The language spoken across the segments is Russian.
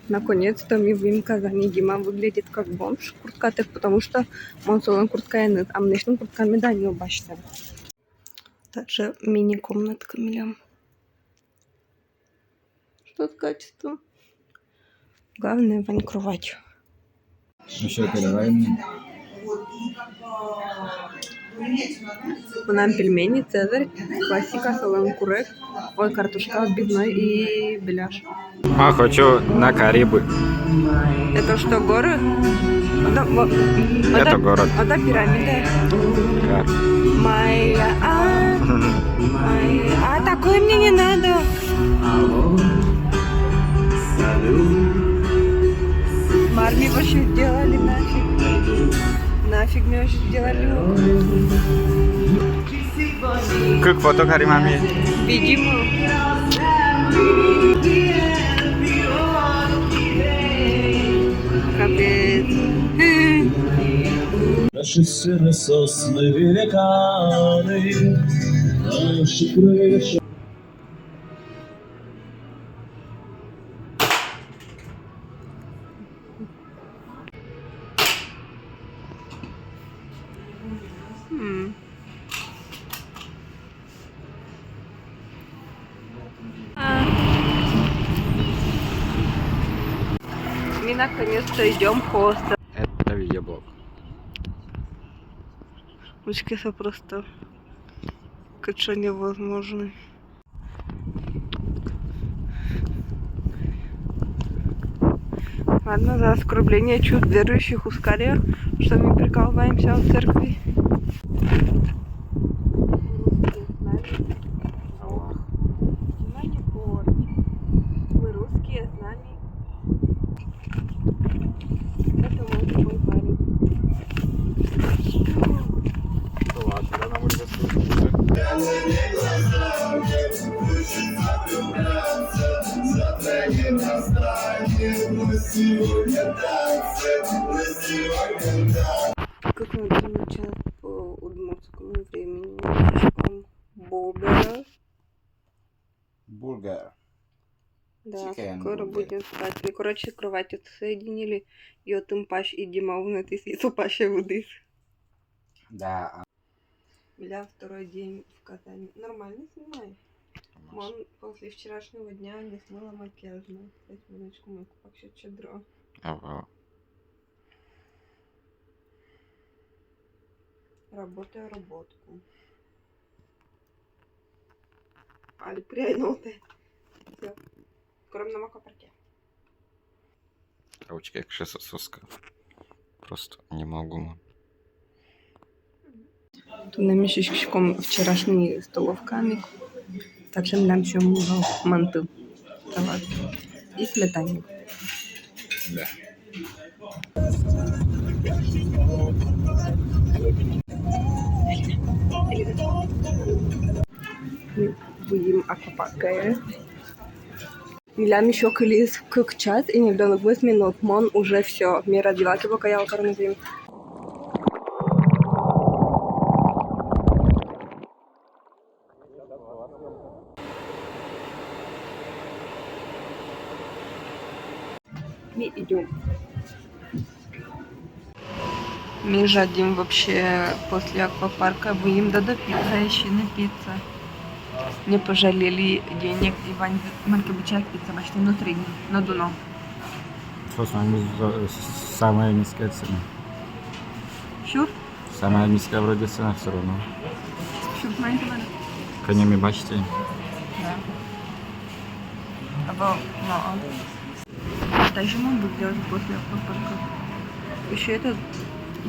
Наконец-то мы в им Казани. Дима выглядит как бомж в куртках, потому что он солон куртками, а мнешним куртками да не убачится. Также мини-комнатка милям. Что с качеством? Главное, вань кровать. Еще передавай мне. У нас пельмени, цезарь, классика, салон курек, ой, картошка отбивной и беляш. А, хочу на Карибы. Это что, город? Это город. Это пирамида. Как? Моя, такое мне не надо. Марми вообще сделали нафиг. Нафиг мне вообще сделали. Как фото Каримами? Видимо. Капец. Наши сыны сосны великаны, наши крыши. Мы наконец-то идем в хостел. Это видеоблог. Ручки просто как-то невозможно. Ладно, за оскорбление чувств верующих ускоря, что мы прикалываемся в церкви. Мы русские с нами. Это вот мой парень. Ладно, да, нам уже Как надо начать по удмуртскому времени? Бургер. Бургер. Да, Chicken скоро burger. будем спать. Мы, короче, кровати соединили. И от паш и Дима унатый с пашей воды. Да. Бля, второй день в Казани. Нормально снимаешь? Он после вчерашнего дня не смыла макияжную. Кстати, минуточку мойку вообще чадро. Ага. Работаю работку. Али пряноты. Все. Кроме на макапарке. Ручки як шесососка. Просто не могу. Тут на мешечком вчерашний столовками. Также нам еще много манты. Салат. И сметанник. Да. Будем аквапарка. Милям еще колись кукчат, и не вдало 8 минут. Мон уже все. Мне родила его каял карназим. Мы идем. Мы жадим вообще после аквапарка. Будем до пицца, еще на пицца. Не пожалели денег. Иван Манкебучак пицца почти внутри, на дно. Что с вами самая низкая цена? Шур? Самая низкая вроде цена все равно. Шур, маленький надо. Конями бачите? Да. Або, даже мы будем делать после аквапарка. Еще этот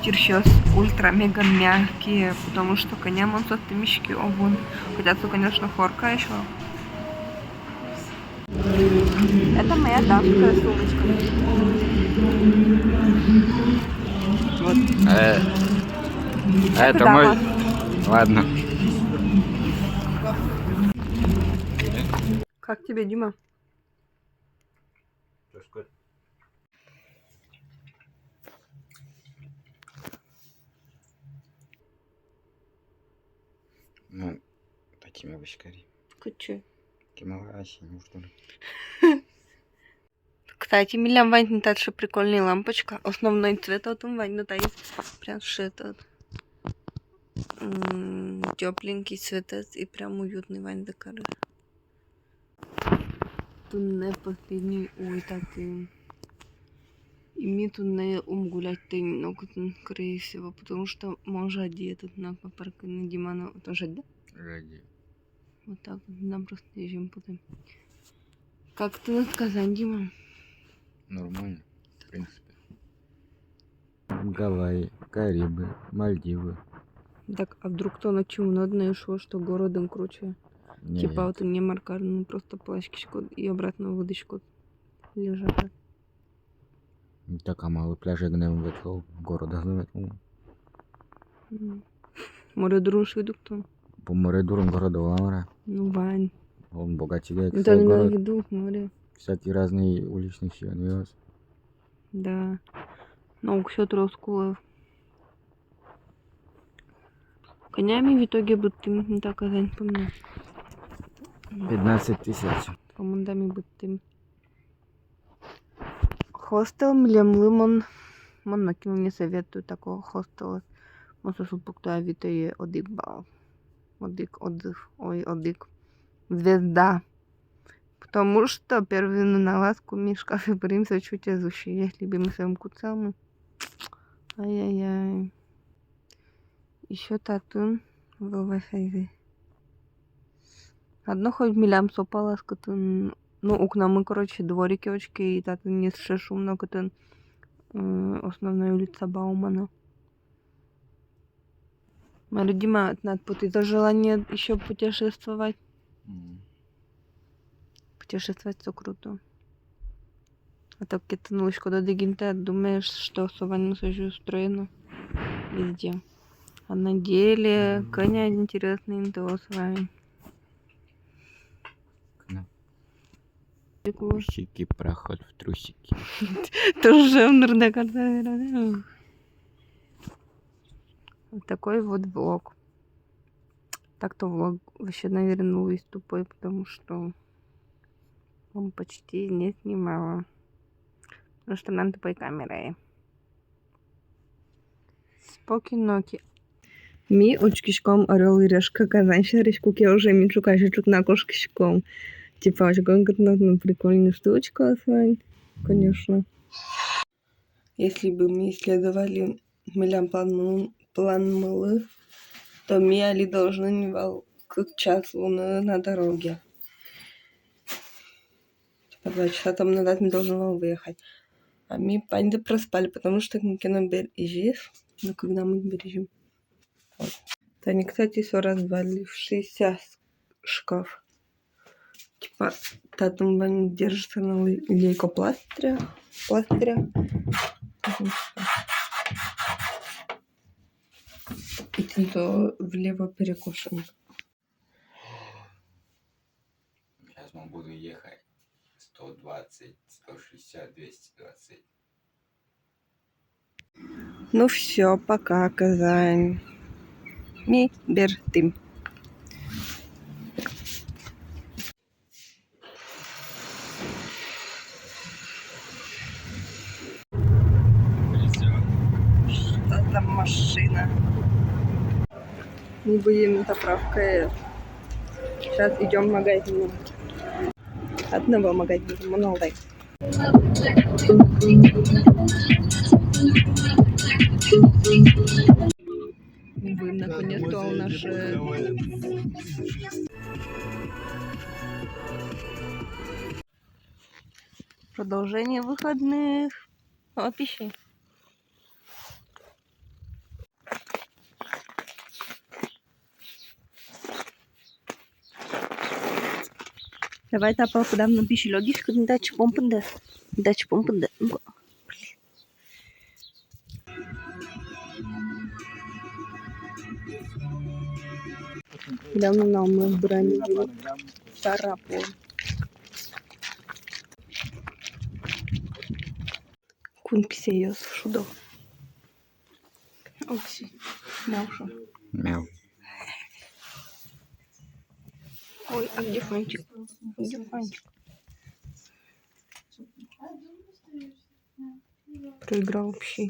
терщес ультра-мега мягкие, потому что коням он со мешки обун. Хотя тут, конечно, хорка еще. Это моя дамская сумочка. Вот. Это мой... Ладно. Как тебе, Дима? Ну, такими вышкари. Кучу. Кималаси, ну что ли. Кстати, Милям Вань, та ще прикольная лампочка. Основной цвет от Вань, ну та есть прям этот тепленький цветец и прям уютный Вань декори. Тут не последний, ой, такий. И мне тут не гулять много, скорее всего, потому что может этот на аквапарк на Димана тоже, да? Ради. Вот так нам просто езжим потом. Как ты на Казань, Дима? Нормально, в принципе. Гавайи, Карибы, Мальдивы. Так, а вдруг то на чему надо шо, что городом круче? Не, Типа вот не маркарно, ну просто плащкичку и обратно в водочку лежать. така мало пляжа гнем ветло города гнем. Море друж виду кто? По море дуром города Уламара. Ну, Вань. Он богатый, Это не на город. виду, море. Всякие разные уличные все. Да. Наук все Троскулов. Конями в итоге будут не так Казань, помню. 15 тысяч. Командами будут. Хостел Млемлимон. Монаким не советую такого хостела. Може супуктуя вітає одик бал. Одик. Звезда. Потому что первый на ласку Мишка фибримся чуть изущий. Если бы мы своим куцами. Ай-яй-яй. Еще татун в Вайфайве. Одно хоть милям сопала, скотын. Ну, окна мы, короче, дворики очки, и татун не шумно, котын. Основная улица Баумана. Дима, надо пути за желание еще путешествовать. Путешествовать все круто. А так кетанулочку до Дегинта, думаешь, что Савань все устроено везде. А на деле, коня интересный интуос с вами. Трусики, проход в трусики. Тоже в вот такой вот влог. Так-то влог вообще, наверное, весь тупой, потому что он почти не снимала. Потому что нам тупой камерой. Спокійнокі. Мі очкишком орел і решка Казань шаричку уже меньше кашечек на кошкишком. Типа очень конкретно прикольная штучка, Сань. Конечно. Если бы мы исследовали милям план мылы, то мы должны не к часу на дороге. Типа 2 часа там назад мы должны выехать. А мы панды проспали, потому что кино бережишь. Но когда мы бережем. Вот. Они, кстати, все развалившийся шкаф. Типа, там держится на лейкопластыря. И тенто влево перекошено. Сейчас мы буду ехать 120, 160, 220. Ну все, пока, Казань. Ми бертим. Что там машина? Мы будем заправкой. Сейчас идем в магазин. Одного магазина, много. Вы наконец-то наши... Продолжение выходных. О, пищи. Давай тапа подам на пищу логичку, не дачу помпында. Давно нам мы брали тарапу. Кун писеёс шудо. Окси. Мяуша. Мяу. Ой, а где фантик? Где фантик? Проиграл вообще.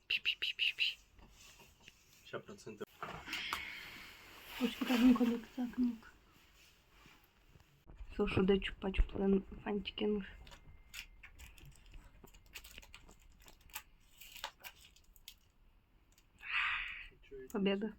Пи-пи-пи-пи-пи. Очень разная коллекция книг. Слушай, дай чупа-чуп фантики. Победа.